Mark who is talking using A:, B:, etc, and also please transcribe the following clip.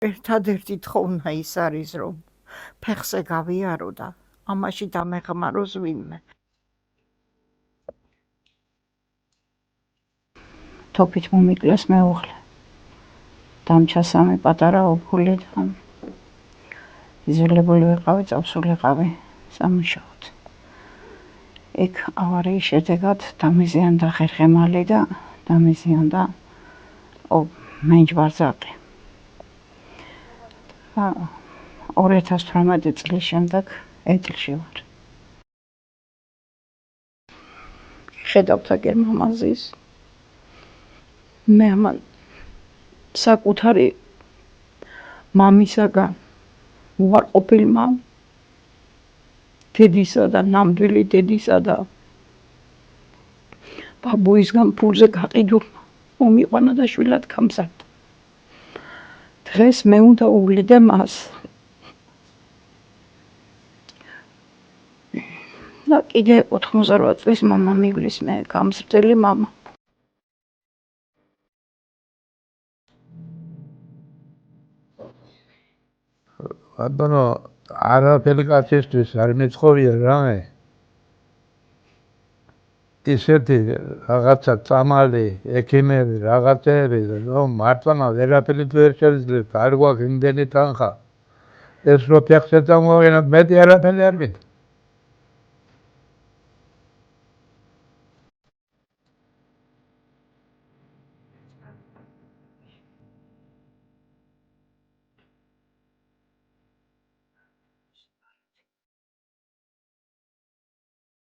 A: ერთადერთი თხოვნა ის არის, რომ ფეხზე გავიარო და ამაში დამეხმაროს ვინმე. თოფით მომიკლეს მეუღლე. დამჩა სამი პატარა ოფული და იზოლებული ვიყავი, წავსულიყავი სამუშაოდ. იქ ავარიის შედეგად დამიზიანდა ხერხემალი და დამიზიანდა მენჯვარზაკი. 2018 წლის შემდეგ ეტლში ვარ. ხედავთ აგერ მამაზის. მე ამან საკუთარი მამისაგან უარყოფილმა დედისა და ნამდვილი დედისა და ბაბუისგან ფულზე გაყიდულმა მომიყვანა და შვილად გამზარდა. დღეს მე უნდა უვლიდე მას. და კიდე 88 წლის მამა მივლის მე, გამზრდელი მამა.
B: ბატონო, არაფერი კაცისთვის არ მეცხოვია რამე. ისეთი რაღაცა წამალი, ექიმები, რაღაცეები, რომ მართლა ვერაფერი ვერ შეძლებ, არ გვაქვს იმდენი თანხა. ეს რო ფეხზე წამოვიღებთ, მეტი არაფერი არ გინდა.